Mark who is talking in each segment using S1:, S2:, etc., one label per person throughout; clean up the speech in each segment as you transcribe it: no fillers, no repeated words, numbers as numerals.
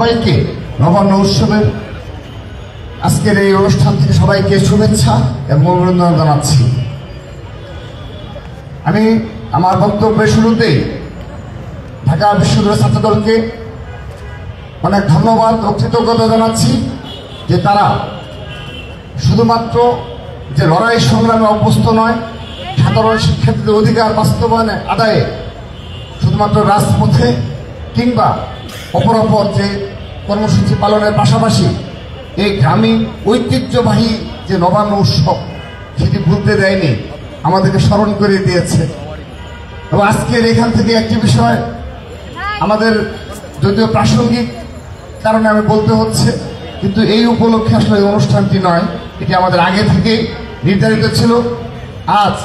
S1: সবাইকে নবান্ন উৎসবের আজকের এই অনুষ্ঠান থেকে সবাইকে শুভেচ্ছা এবং অভিনন্দন জানাচ্ছি। আমি আমার বক্তব্যের শুরুতেই ঢাকা বিশ্ববিদ্যালয় ছাত্রদলকে অনেক ধন্যবাদ ও কৃতজ্ঞতা জানাচ্ছি যে তারা শুধুমাত্র যে লড়াই সংগ্রামে অভ্যস্ত নয়, সাধারণ শিক্ষার্থীদের অধিকার বাস্তবায়নে আদায়ে শুধুমাত্র রাজপথে কিংবা অপরাপর যে কর্মসূচি পালনের পাশাপাশি এই গ্রামীণ ঐতিহ্যবাহী যে নবান্ন উৎসব সেটি ভুলতে দেয়নি, আমাদেরকে স্মরণ করে দিয়েছে। এবং আজকের এখান থেকে একটি বিষয় আমাদের যদিও প্রাসঙ্গিক কারণে আমি বলতে হচ্ছে, কিন্তু এই উপলক্ষে আসলে এই অনুষ্ঠানটি নয়, এটি আমাদের আগে থেকেই নির্ধারিত ছিল। আজ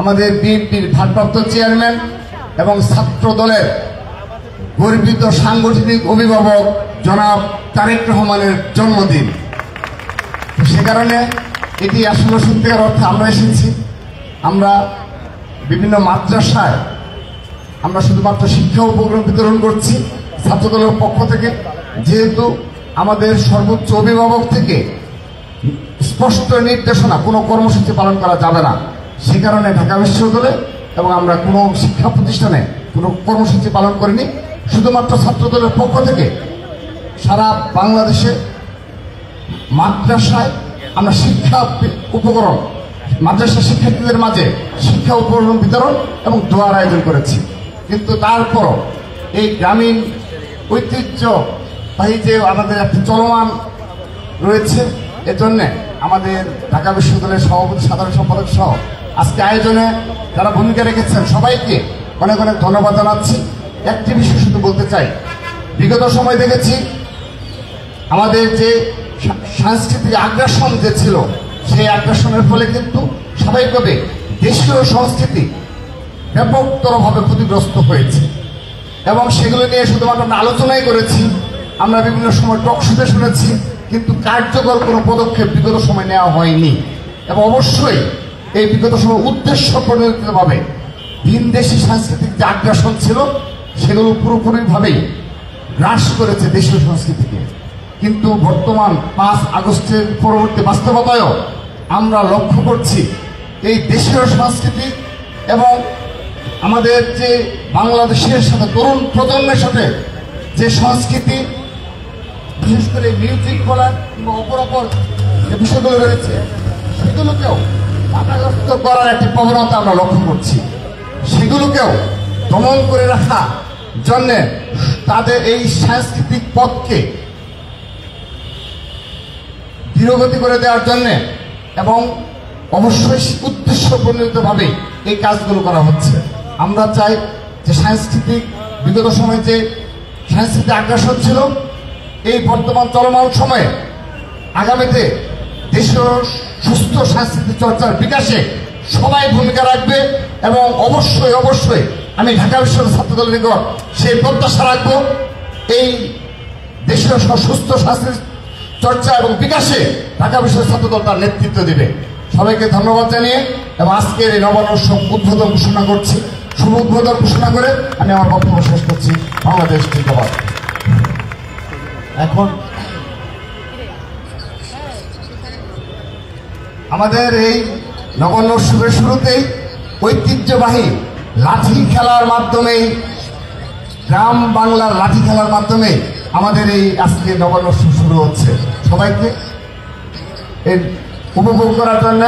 S1: আমাদের বিএনপির ভারপ্রাপ্ত চেয়ারম্যান এবং ছাত্র দলের গর্বিত সাংগঠনিক অভিভাবক জনাব তারেক রহমানের জন্মদিন। সে কারণে এটি আসলে সত্যিকার অর্থে আমরা এসেছি। আমরা বিভিন্ন মাদ্রাসায় আমরা শুধুমাত্র শিক্ষা উপকরণ বিতরণ করছি ছাত্রদলের পক্ষ থেকে, যেহেতু আমাদের সর্বোচ্চ অভিভাবক থেকে স্পষ্ট নির্দেশনা কোনো কর্মসূচি পালন করা যাবে না। সে কারণে ঢাকা বিশ্ববিদ্যালয়ে এবং আমরা কোনো শিক্ষা প্রতিষ্ঠানে কোনো কর্মসূচি পালন করিনি। শুধুমাত্র ছাত্রদলের পক্ষ থেকে সারা বাংলাদেশে মাদ্রাসায় আমরা শিক্ষা উপকরণ, মাদ্রাসা শিক্ষার্থীদের মাঝে শিক্ষা উপকরণ বিতরণ এবং দোয়ার আয়োজন করেছি। কিন্তু তারপরও এই গ্রামীণ ঐতিহ্যবাহী যে আমাদের একটি চলমান রয়েছে, এজন্যে আমাদের ঢাকা বিশ্ববিদ্যালয়ের সভাপতি, সাধারণ সম্পাদক সহ আজকে আয়োজনে যারা ভূমিকা রেখেছেন সবাইকে অনেক অনেক ধন্যবাদ জানাচ্ছি। একটি বিষয় শুধু বলতে চাই, বিগত সময় দেখেছি আমাদের যে সাংস্কৃতিক আগ্রাসন যে ছিল, সেই আগ্রাসনের ফলে কিন্তু স্বাভাবিকভাবে দেশীয় সংস্কৃতি ব্যাপকতরভাবে ক্ষতিগ্রস্ত হয়েছে এবং সেগুলো নিয়ে শুধুমাত্র আমরা আলোচনাই করেছি, আমরা বিভিন্ন সময় টকশোতে শুনেছি, কিন্তু কার্যকর কোনো পদক্ষেপ বিগত সময় নেওয়া হয়নি। এবং অবশ্যই এই বিগত সময় উদ্দেশ্য প্রণোদিতভাবে ভিনদেশি সাংস্কৃতিক যে আগ্রাসন ছিল সেগুলো পুরোপুরিভাবেই গ্রাস করেছে দেশীয় সংস্কৃতিকে। কিন্তু বর্তমান 5 আগস্টের পরবর্তী বাস্তবতায়ও আমরা লক্ষ্য করছি এই দেশীয় সংস্কৃতি এবং আমাদের যে বাংলাদেশের সাথে তরুণ প্রজন্মের সাথে যে সংস্কৃতি, বিশেষ করে মিউজিক বলার কিংবা অপরাপর যে বিষয়গুলো রয়েছে সেগুলোকেও বাধাগ্রস্ত করার একটি প্রবণতা আমরা লক্ষ্য করছি। সেগুলোকেও দমন করে রাখার জন্যে তাদের এই সাংস্কৃতিক পথকে ধীরগতি করে দেওয়ার জন্যে এবং অবশ্যই উদ্দেশ্য প্রণোদিতভাবে এই কাজগুলো করা হচ্ছে। আমরা চাই যে সাংস্কৃতিক বিগত সময়ে যে সাংস্কৃতিক আগ্রাসন ছিল, এই বর্তমান চলমান সময়ে আগামীতে দেশের সুস্থ সাংস্কৃতিক চর্চার বিকাশে সবাই ভূমিকা রাখবে এবং অবশ্যই অবশ্যই আমি ঢাকা বিশ্ববিদ্যালয় ছাত্রদলের নিকট সেই প্রত্যাশা রাখবো, এই দেশের সুস্থ সাংস্কৃতিক চর্চা এবং বিকাশে ঢাকা বিশ্ববিদ্যালয় ছাত্রদল তার নেতৃত্ব দেবে। সবাইকে ধন্যবাদ জানিয়ে এবং আজকের এই নবান্ন উৎসব উদ্বোধন ঘোষণা করছি, শুভ উদ্বোধন ঘোষণা করে আমি আমার বক্তব্য শেষ করছি। বাংলাদেশ জিন্দাবাদ। এখন আমাদের এই নবান্ন উৎসবের শুরুতেই ঐতিহ্যবাহী লাঠি খেলার মাধ্যমে, গ্রাম বাংলার লাঠি খেলার মাধ্যমে আমাদের এই আজকে নবান্ন উৎসব শুরু হচ্ছে। সবাইকে উপভোগ করার জন্য